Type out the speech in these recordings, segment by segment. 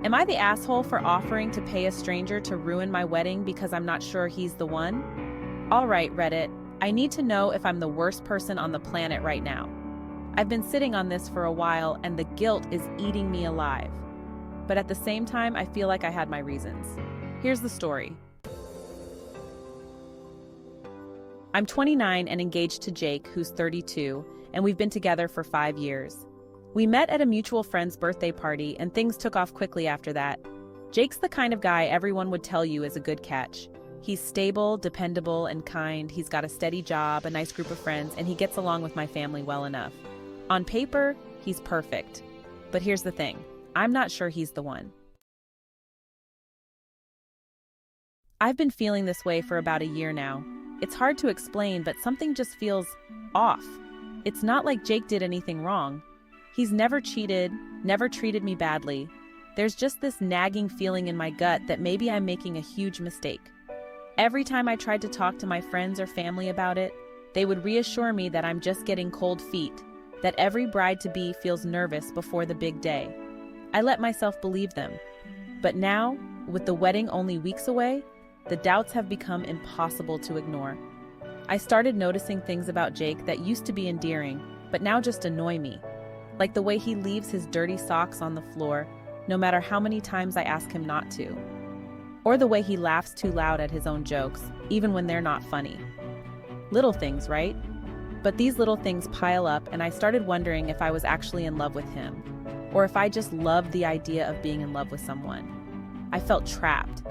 Am I the asshole for offering to pay a stranger to ruin my wedding because I'm not sure he's the one? All right, Reddit, I need to know if I'm the worst person on the planet right now. I've been sitting on this for a while and the guilt is eating me alive. But at the same time, I feel like I had my reasons. Here's the story. I'm 29 and engaged to Jake, who's 32, and we've been together for 5 years. We met at a mutual friend's birthday party, and things took off quickly after that. Jake's the kind of guy everyone would tell you is a good catch. He's stable, dependable, and kind. He's got a steady job, a nice group of friends, and he gets along with my family well enough. On paper, he's perfect. But here's the thing. I'm not sure he's the one. I've been feeling this way for about a year now. It's hard to explain, but something just feels off. It's not like Jake did anything wrong. He's never cheated, never treated me badly. There's just this nagging feeling in my gut that maybe I'm making a huge mistake. Every time I tried to talk to my friends or family about it, they would reassure me that I'm just getting cold feet, that every bride-to-be feels nervous before the big day. I let myself believe them. But now, with the wedding only weeks away, the doubts have become impossible to ignore. I started noticing things about Jake that used to be endearing, but now just annoy me. Like the way he leaves his dirty socks on the floor, no matter how many times I ask him not to. Or the way he laughs too loud at his own jokes, even when they're not funny. Little things, right? But these little things pile up, and I started wondering if I was actually in love with him, or if I just loved the idea of being in love with someone. I felt trapped.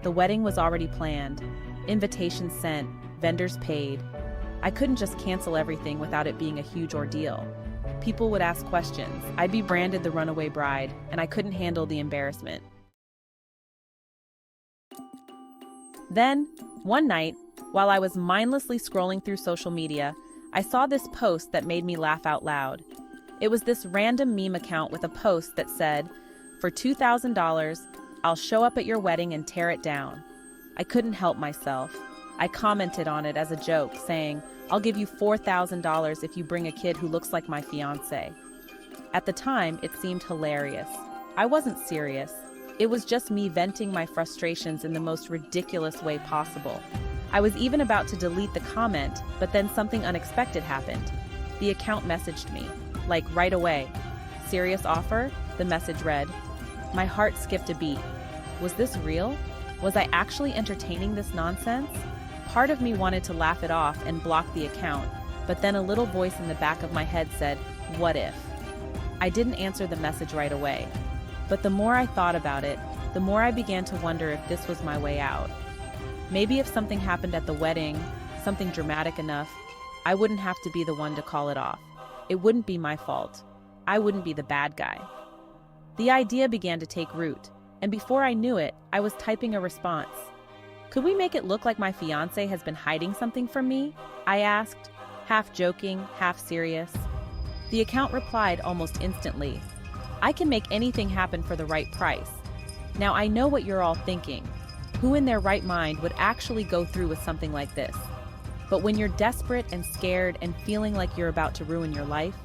The wedding was already planned, invitations sent, vendors paid. I couldn't just cancel everything without it being a huge ordeal. People would ask questions. I'd be branded the runaway bride, and I couldn't handle the embarrassment. Then, one night, while I was mindlessly scrolling through social media, I saw this post that made me laugh out loud. It was this random meme account with a post that said, "For $2,000, I'll show up at your wedding and tear it down." I couldn't help myself. I commented on it as a joke, saying, "I'll give you $4,000 if you bring a kid who looks like my fiance." At the time, it seemed hilarious. I wasn't serious. It was just me venting my frustrations in the most ridiculous way possible. I was even about to delete the comment, but then something unexpected happened. The account messaged me, like right away. "Serious offer?" the message read. My heart skipped a beat. Was this real? Was I actually entertaining this nonsense? Part of me wanted to laugh it off and block the account, but then a little voice in the back of my head said, "What if?" I didn't answer the message right away. But the more I thought about it, the more I began to wonder if this was my way out. Maybe if something happened at the wedding, something dramatic enough, I wouldn't have to be the one to call it off. It wouldn't be my fault. I wouldn't be the bad guy. The idea began to take root, and before I knew it, I was typing a response. "Could we make it look like my fiance has been hiding something from me?" I asked, half joking, half serious. The account replied almost instantly, "I can make anything happen for the right price." Now I know what you're all thinking. Who in their right mind would actually go through with something like this? But when you're desperate and scared and feeling like you're about to ruin your life,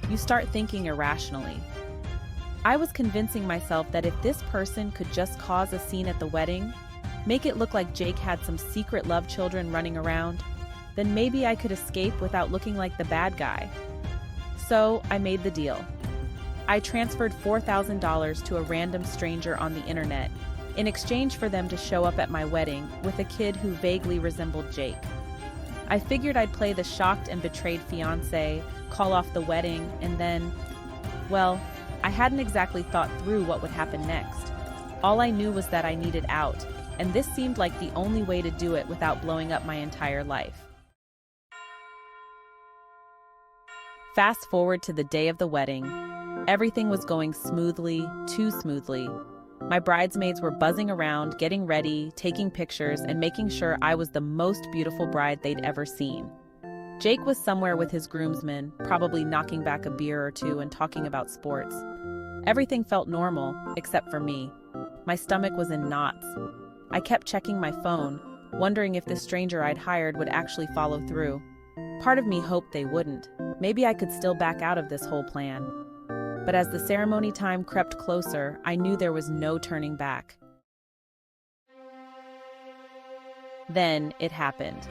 you start thinking irrationally. I was convincing myself that if this person could just cause a scene at the wedding, make it look like Jake had some secret love children running around, then maybe I could escape without looking like the bad guy. So I made the deal. I transferred $4,000 to a random stranger on the internet in exchange for them to show up at my wedding with a kid who vaguely resembled Jake. I figured I'd play the shocked and betrayed fiance, call off the wedding, and then, well, I hadn't exactly thought through what would happen next. All I knew was that I needed out, and this seemed like the only way to do it without blowing up my entire life. Fast forward to the day of the wedding. Everything was going smoothly, too smoothly. My bridesmaids were buzzing around, getting ready, taking pictures, and making sure I was the most beautiful bride they'd ever seen. Jake was somewhere with his groomsmen, probably knocking back a beer or two and talking about sports. Everything felt normal, except for me. My stomach was in knots. I kept checking my phone, wondering if the stranger I'd hired would actually follow through. Part of me hoped they wouldn't. Maybe I could still back out of this whole plan. but as the ceremony time crept closer, I knew there was no turning back. Then it happened.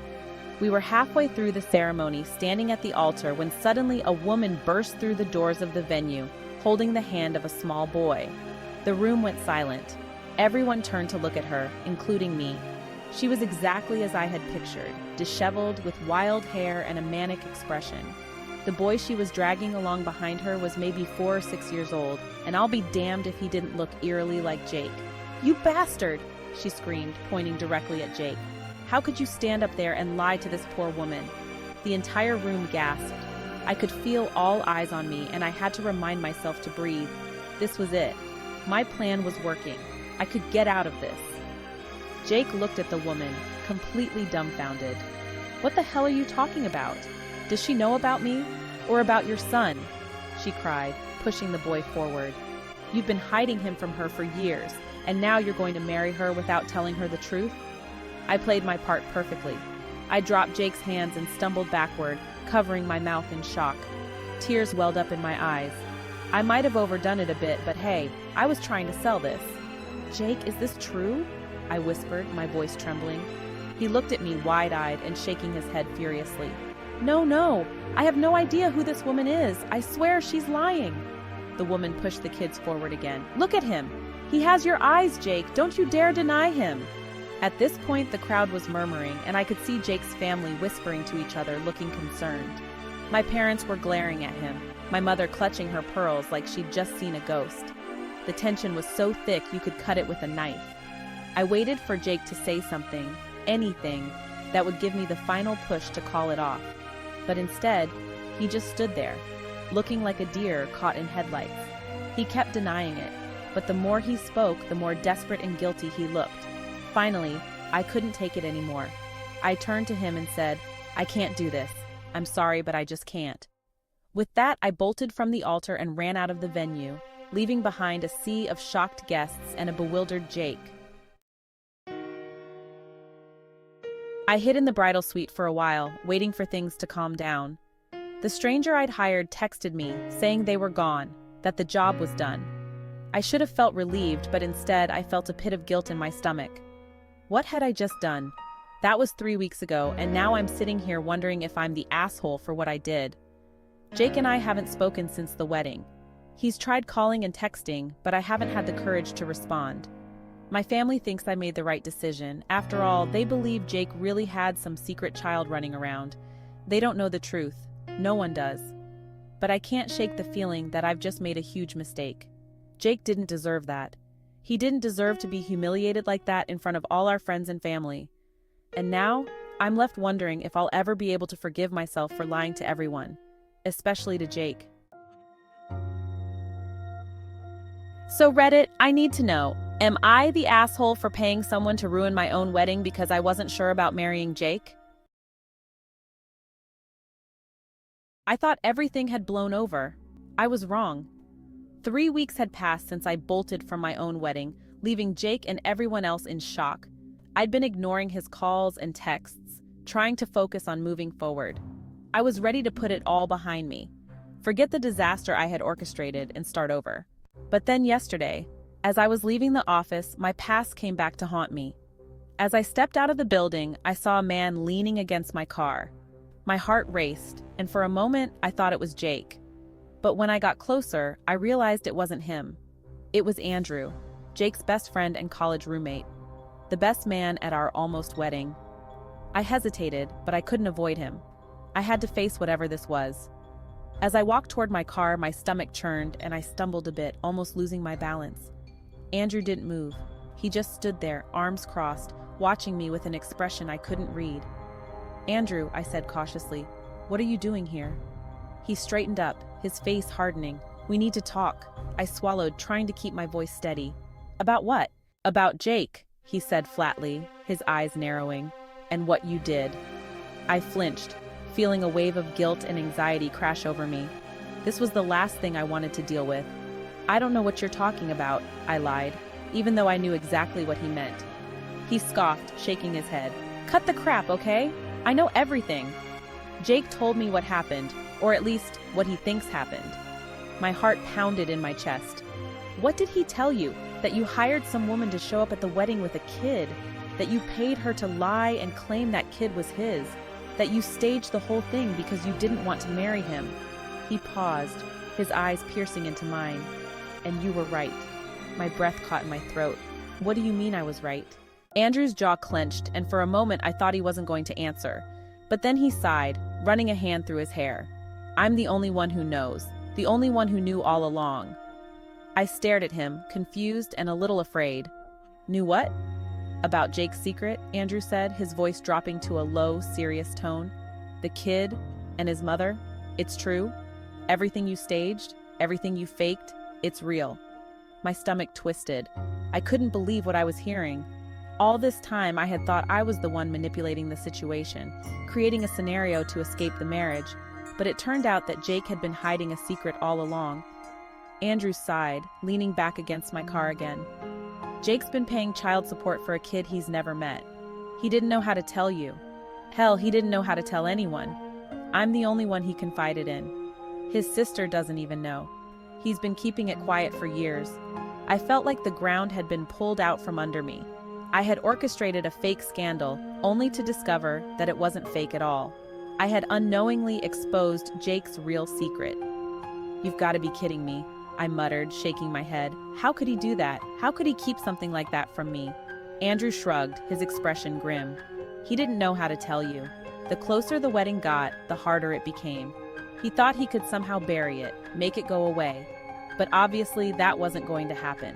We were halfway through the ceremony, standing at the altar, when suddenly a woman burst through the doors of the venue, holding the hand of a small boy. The room went silent. Everyone turned to look at her, including me. She was exactly as I had pictured, disheveled, with wild hair and a manic expression. The boy she was dragging along behind her was maybe 4 or 6 years old, and I'll be damned if he didn't look eerily like Jake. "You bastard!" she screamed, pointing directly at Jake. "How could you stand up there and lie to this poor woman?" The entire room gasped. I could feel all eyes on me, and I had to remind myself to breathe. This was it. My plan was working. I could get out of this. Jake looked at the woman, completely dumbfounded. "What the hell are you talking about? Does she know about me? Or about your son?" she cried, pushing the boy forward. "You've been hiding him from her for years, and now you're going to marry her without telling her the truth?" I played my part perfectly. I dropped Jake's hands and stumbled backward, covering my mouth in shock. Tears welled up in my eyes. I might have overdone it a bit, but hey, I was trying to sell this. "Jake, is this true?" I whispered, my voice trembling. He looked at me wide-eyed and shaking his head furiously. No, I have no idea who this woman is. I swear she's lying." The woman pushed the kids forward again. "Look at him. He has your eyes, Jake. Don't you dare deny him." At this point, the crowd was murmuring, and I could see Jake's family whispering to each other, looking concerned. My parents were glaring at him, my mother clutching her pearls like she'd just seen a ghost. The tension was so thick you could cut it with a knife. I waited for Jake to say something, anything, that would give me the final push to call it off. But instead, he just stood there, looking like a deer caught in headlights. He kept denying it, but the more he spoke, the more desperate and guilty he looked. Finally, I couldn't take it anymore. I turned to him and said, "I can't do this. I'm sorry, but I just can't." With that, I bolted from the altar and ran out of the venue, leaving behind a sea of shocked guests and a bewildered Jake. I hid in the bridal suite for a while, waiting for things to calm down. The stranger I'd hired texted me, saying they were gone, that the job was done. I should have felt relieved, but instead I felt a pit of guilt in my stomach. What had I just done? That was 3 weeks ago, and now I'm sitting here wondering if I'm the asshole for what I did. Jake and I haven't spoken since the wedding. He's tried calling and texting, but I haven't had the courage to respond. My family thinks I made the right decision. After all, they believe Jake really had some secret child running around. They don't know the truth. No one does. But I can't shake the feeling that I've just made a huge mistake. Jake didn't deserve that. He didn't deserve to be humiliated like that in front of all our friends and family. And now, I'm left wondering if I'll ever be able to forgive myself for lying to everyone, especially to Jake. So Reddit, I need to know, am I the asshole for paying someone to ruin my own wedding because I wasn't sure about marrying Jake? I thought everything had blown over. I was wrong. 3 weeks had passed since I bolted from my own wedding, leaving Jake and everyone else in shock. I'd been ignoring his calls and texts, trying to focus on moving forward. I was ready to put it all behind me, forget the disaster I had orchestrated, and start over. But then yesterday, as I was leaving the office, my past came back to haunt me. As I stepped out of the building, I saw a man leaning against my car. My heart raced, and for a moment, I thought it was Jake. But when I got closer, I realized it wasn't him. It was Andrew, Jake's best friend and college roommate, the best man at our almost wedding. I hesitated, but I couldn't avoid him. I had to face whatever this was. As I walked toward my car, my stomach churned and I stumbled a bit, almost losing my balance. Andrew didn't move. He just stood there, arms crossed, watching me with an expression I couldn't read. "Andrew," I said cautiously, "what are you doing here?" He straightened up, his face hardening. "We need to talk." I swallowed, trying to keep my voice steady. "About what?" "About Jake," he said flatly, his eyes narrowing. "And what you did." I flinched, feeling a wave of guilt and anxiety crash over me. This was the last thing I wanted to deal with. "I don't know what you're talking about," I lied, even though I knew exactly what he meant. He scoffed, shaking his head. "Cut the crap, okay? I know everything. Jake told me what happened, or at least what he thinks happened." My heart pounded in my chest. What did he tell you? That you hired some woman to show up at the wedding with a kid? That you paid her to lie and claim that kid was his? That you staged the whole thing because you didn't want to marry him? He paused, his eyes piercing into mine. And you were right. My breath caught in my throat. What do you mean I was right? Andrew's jaw clenched, and for a moment I thought he wasn't going to answer. But then he sighed, running a hand through his hair. I'm the only one who knows, the only one who knew all along. I stared at him, confused and a little afraid. Knew what? About Jake's secret, Andrew said, his voice dropping to a low, serious tone. The kid and his mother, it's true. Everything you staged, everything you faked, it's real. My stomach twisted. I couldn't believe what I was hearing. All this time I had thought I was the one manipulating the situation, creating a scenario to escape the marriage, but it turned out that Jake had been hiding a secret all along. Andrew sighed, leaning back against my car again. Jake's been paying child support for a kid he's never met. He didn't know how to tell you. Hell, he didn't know how to tell anyone. I'm the only one he confided in. His sister doesn't even know. He's been keeping it quiet for years. I felt like the ground had been pulled out from under me. I had orchestrated a fake scandal, only to discover that it wasn't fake at all. I had unknowingly exposed Jake's real secret. You've got to be kidding me, I muttered, shaking my head. How could he do that? How could he keep something like that from me? Andrew shrugged, his expression grim. He didn't know how to tell you. The closer the wedding got, the harder it became. He thought he could somehow bury it, make it go away. But obviously that wasn't going to happen.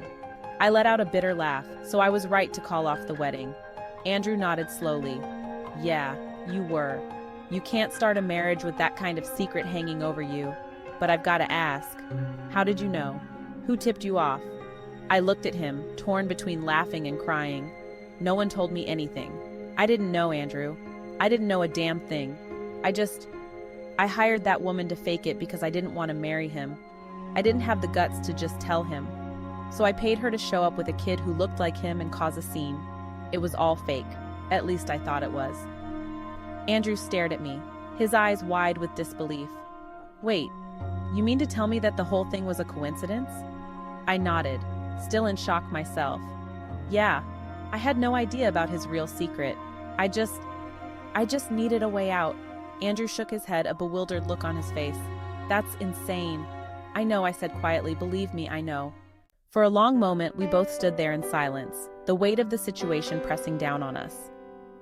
I let out a bitter laugh, so I was right to call off the wedding. Andrew nodded slowly. Yeah, you were. You can't start a marriage with that kind of secret hanging over you. But I've got to ask, how did you know? Who tipped you off? I looked at him, torn between laughing and crying. No one told me anything. I didn't know, Andrew. I didn't know a damn thing. I hired that woman to fake it because I didn't want to marry him. I didn't have the guts to just tell him. So I paid her to show up with a kid who looked like him and cause a scene. It was all fake. At least I thought it was. Andrew stared at me, his eyes wide with disbelief. Wait, you mean to tell me that the whole thing was a coincidence? I nodded, still in shock myself. Yeah, I had no idea about his real secret. I just needed a way out. Andrew shook his head, a bewildered look on his face. That's insane. I know, I said quietly. Believe me, I know. For a long moment, we both stood there in silence, the weight of the situation pressing down on us.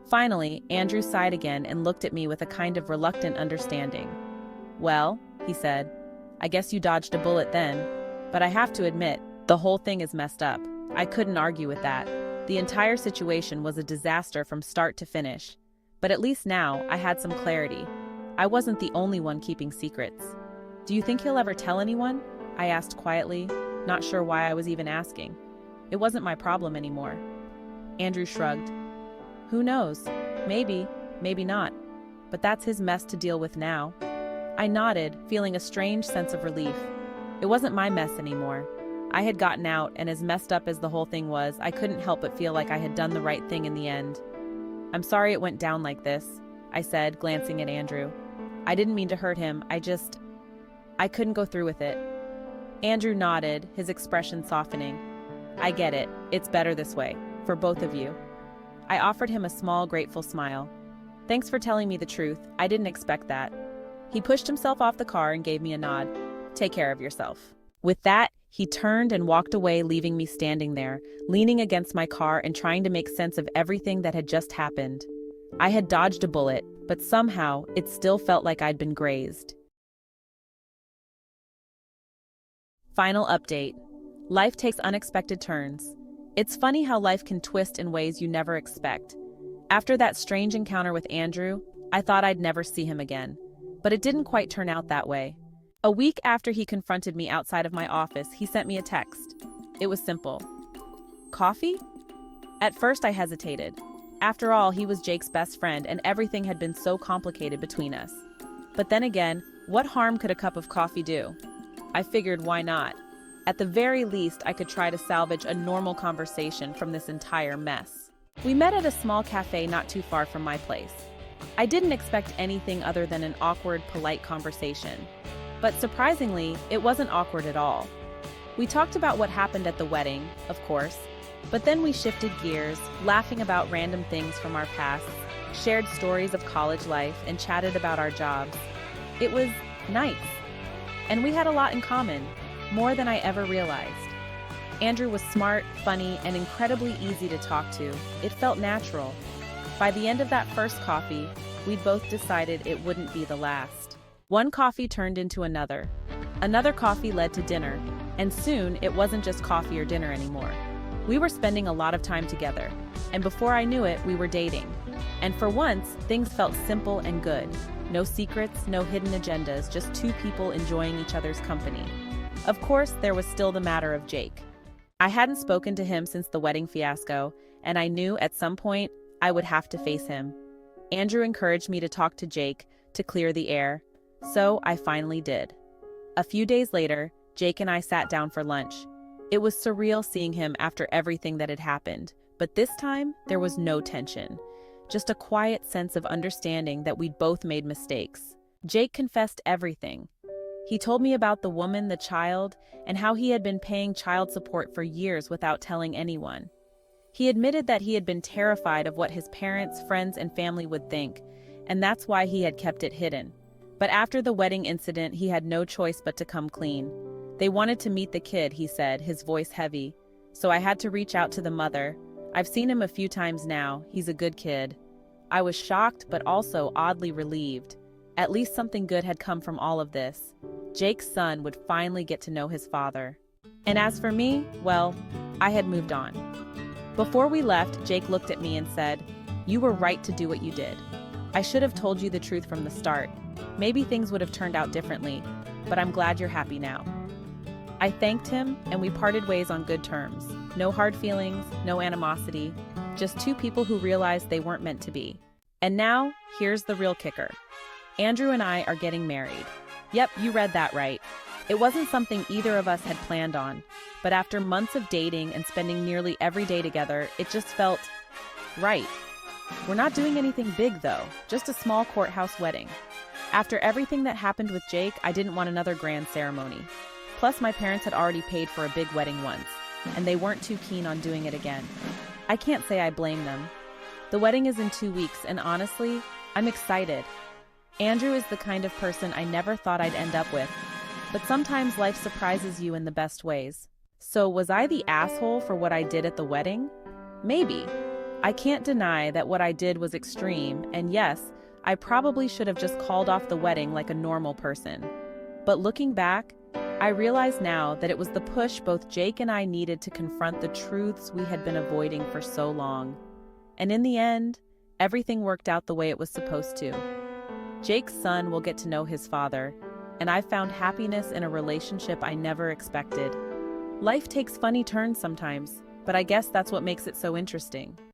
Finally, Andrew sighed again and looked at me with a kind of reluctant understanding. Well, he said, I guess you dodged a bullet then. But I have to admit, the whole thing is messed up. I couldn't argue with that. The entire situation was a disaster from start to finish. But at least now, I had some clarity. I wasn't the only one keeping secrets. Do you think he'll ever tell anyone? I asked quietly, not sure why I was even asking. It wasn't my problem anymore. Andrew shrugged. Who knows? Maybe, maybe not. But that's his mess to deal with now. I nodded, feeling a strange sense of relief. It wasn't my mess anymore. I had gotten out, and as messed up as the whole thing was, I couldn't help but feel like I had done the right thing in the end. I'm sorry it went down like this, I said, glancing at Andrew. I didn't mean to hurt him, I couldn't go through with it. Andrew nodded, his expression softening. I get it. It's better this way, for both of you. I offered him a small, grateful smile. Thanks for telling me the truth. I didn't expect that. He pushed himself off the car and gave me a nod. Take care of yourself. With that, he turned and walked away, leaving me standing there, leaning against my car and trying to make sense of everything that had just happened. I had dodged a bullet, but somehow it still felt like I'd been grazed. Final update. Life takes unexpected turns. It's funny how life can twist in ways you never expect. After that strange encounter with Andrew, I thought I'd never see him again. But it didn't quite turn out that way. A week after he confronted me outside of my office, he sent me a text. It was simple. Coffee? At first I hesitated. After all, he was Jake's best friend and everything had been so complicated between us. But then again, what harm could a cup of coffee do? I figured, why not? At the very least, I could try to salvage a normal conversation from this entire mess. We met at a small cafe not too far from my place. I didn't expect anything other than an awkward, polite conversation. But surprisingly, it wasn't awkward at all. We talked about what happened at the wedding, of course, but then we shifted gears, laughing about random things from our pasts, shared stories of college life, and chatted about our jobs. It was nice. And we had a lot in common, more than I ever realized. Andrew was smart, funny, and incredibly easy to talk to. It felt natural. By the end of that first coffee, we'd both decided it wouldn't be the last. One coffee turned into another. Another coffee led to dinner, and soon it wasn't just coffee or dinner anymore. We were spending a lot of time together, and before I knew it, we were dating. And for once, things felt simple and good. No secrets, no hidden agendas, just two people enjoying each other's company. Of course, there was still the matter of Jake. I hadn't spoken to him since the wedding fiasco, and I knew at some point I would have to face him. Andrew encouraged me to talk to Jake to clear the air, so I finally did. A few days later, Jake and I sat down for lunch. It was surreal seeing him after everything that had happened, but this time there was no tension. Just a quiet sense of understanding that we'd both made mistakes. Jake confessed everything. He told me about the woman, the child, and how he had been paying child support for years without telling anyone. He admitted that he had been terrified of what his parents, friends, and family would think, and that's why he had kept it hidden. But after the wedding incident, he had no choice but to come clean. They wanted to meet the kid, he said, his voice heavy. So I had to reach out to the mother. I've seen him a few times now. He's a good kid. I was shocked, but also oddly relieved. At least something good had come from all of this. Jake's son would finally get to know his father. And as for me, well, I had moved on. Before we left, Jake looked at me and said, "You were right to do what you did. I should have told you the truth from the start. Maybe things would have turned out differently, but I'm glad you're happy now." I thanked him, and we parted ways on good terms. No hard feelings, no animosity, just two people who realized they weren't meant to be. And now, here's the real kicker. Andrew and I are getting married. Yep, you read that right. It wasn't something either of us had planned on, but after months of dating and spending nearly every day together, it just felt right. We're not doing anything big though, just a small courthouse wedding. After everything that happened with Jake, I didn't want another grand ceremony. Plus, my parents had already paid for a big wedding once, and they weren't too keen on doing it again. I can't say I blame them. The wedding is in 2 weeks, and honestly, I'm excited. Andrew is the kind of person I never thought I'd end up with, but sometimes life surprises you in the best ways. So was I the asshole for what I did at the wedding? Maybe. I can't deny that what I did was extreme, and yes, I probably should have just called off the wedding like a normal person. But looking back, I realize now that it was the push both Jake and I needed to confront the truths we had been avoiding for so long. And in the end, everything worked out the way it was supposed to. Jake's son will get to know his father, and I've found happiness in a relationship I never expected. Life takes funny turns sometimes, but I guess that's what makes it so interesting.